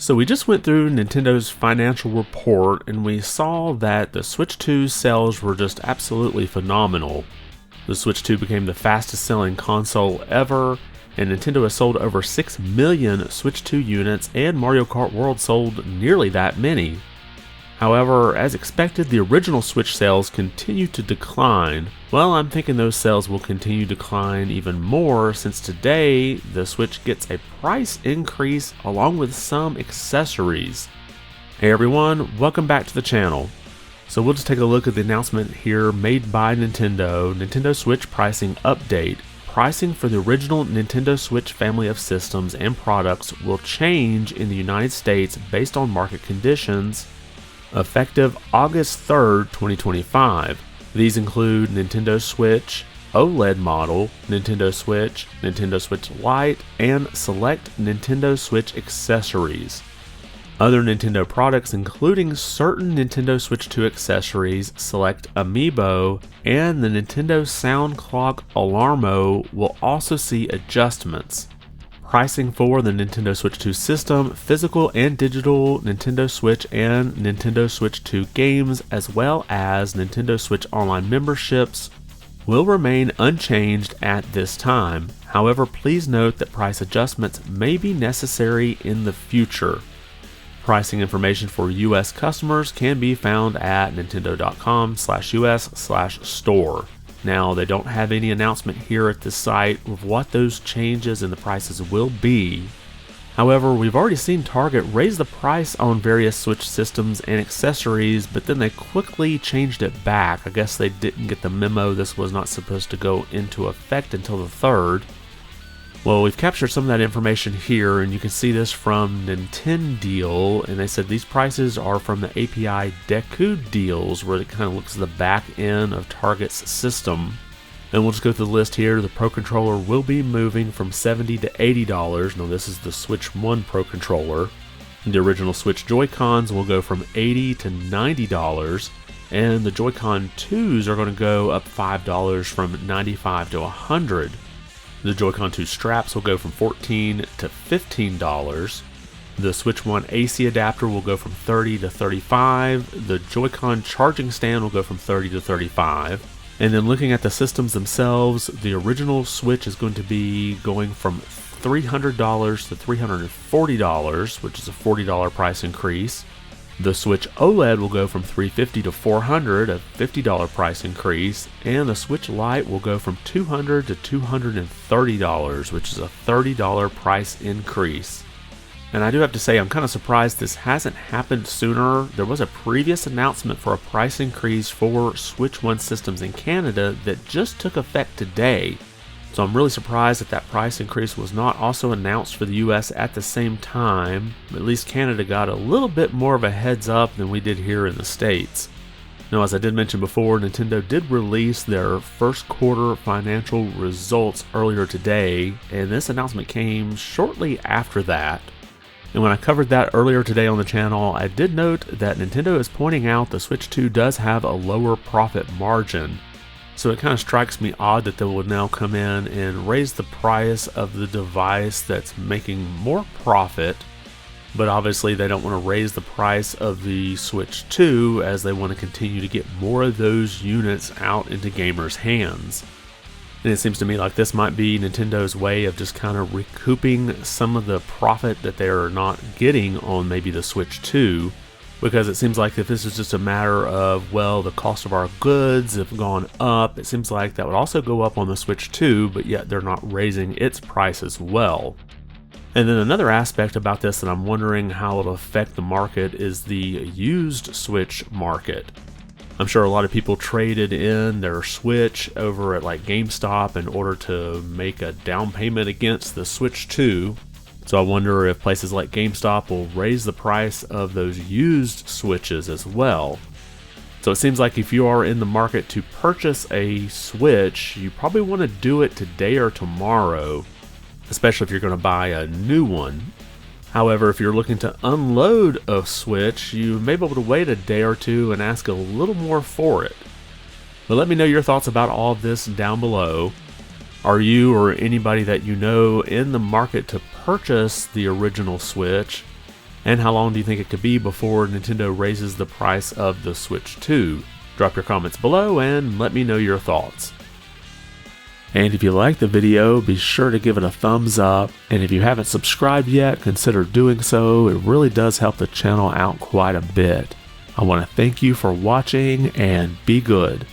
So we just went through Nintendo's financial report and we saw that the Switch 2 sales were just absolutely phenomenal. The Switch 2 became the fastest selling console ever, and Nintendo has sold over 6 million Switch 2 units, and Mario Kart World sold nearly that many. However, as expected, the original Switch sales continue to decline. Well, I'm thinking those sales will continue to decline even more since today the Switch gets a price increase along with some accessories. Hey everyone, welcome back to the channel. So we'll just take a look at the announcement here made by Nintendo Switch pricing update. Pricing for the original Nintendo Switch family of systems and products will change in the United States based on market conditions, effective August 3rd, 2025. These include Nintendo Switch OLED model, Nintendo Switch Lite, and select Nintendo Switch accessories. Other Nintendo products, including certain Nintendo Switch 2 accessories, select amiibo, and the Nintendo Sound Clock Alarmo will also see adjustments. Pricing for the Nintendo Switch 2 system, physical and digital Nintendo Switch and Nintendo Switch 2 games, as well as Nintendo Switch Online memberships, will remain unchanged at this time. However, please note that price adjustments may be necessary in the future. Pricing information for US customers can be found at nintendo.com/US/store. Now, they don't have any announcement here at this site of what those changes in the prices will be. However, we've already seen Target raise the price on various Switch systems and accessories, but then they quickly changed it back. I guess they didn't get the memo this was not supposed to go into effect until the 3rd. Well, we've captured some of that information here, and you can see this from Nintendo, and they said these prices are from the API Deku deals, where it kind of looks at the back end of Target's system. And we'll just go through the list here. The Pro Controller will be moving from $70 to $80. Now, this is the Switch 1 Pro Controller. The original Switch Joy-Cons will go from $80 to $90, and the Joy-Con 2s are going to go up $5 from $95 to $100. The Joy-Con 2 straps will go from $14 to $15. The Switch 1 AC adapter will go from $30 to $35. The Joy-Con charging stand will go from $30 to $35. And then looking at the systems themselves, the original Switch is going to be going from $300 to $340, which is a $40 price increase. The Switch OLED will go from $350 to $400, a $50 price increase, and the Switch Lite will go from $200 to $230, which is a $30 price increase. And I do have to say, I'm kind of surprised this hasn't happened sooner. There was a previous announcement for a price increase for Switch 1 systems in Canada that just took effect today. So I'm really surprised that price increase was not also announced for the US at the same time. At least Canada got a little bit more of a heads up than we did here in the States. Now, as I did mention before, Nintendo did release their first quarter financial results earlier today, and this announcement came shortly after that. And when I covered that earlier today on the channel, I did note that Nintendo is pointing out the Switch 2 does have a lower profit margin. So it kind of strikes me odd that they will now come in and raise the price of the device that's making more profit, but obviously they don't want to raise the price of the Switch 2 as they want to continue to get more of those units out into gamers' hands. And it seems to me like this might be Nintendo's way of just kind of recouping some of the profit that they're not getting on maybe the Switch 2. Because it seems like if this is just a matter of, well, the cost of our goods have gone up, it seems like that would also go up on the Switch 2, but yet they're not raising its price as well. And then another aspect about this that I'm wondering how it'll affect the market is the used Switch market. I'm sure a lot of people traded in their Switch over at like GameStop in order to make a down payment against the Switch 2. So I wonder if places like GameStop will raise the price of those used Switches as well. So it seems like if you are in the market to purchase a Switch, you probably want to do it today or tomorrow, especially if you're going to buy a new one. However, if you're looking to unload a Switch, you may be able to wait a day or two and ask a little more for it. But let me know your thoughts about all of this down below. Are you or anybody that you know in the market to purchase the original Switch? And how long do you think it could be before Nintendo raises the price of the Switch 2? Drop your comments below and let me know your thoughts. And if you liked the video, be sure to give it a thumbs up. And if you haven't subscribed yet, consider doing so. It really does help the channel out quite a bit. I want to thank you for watching and be good.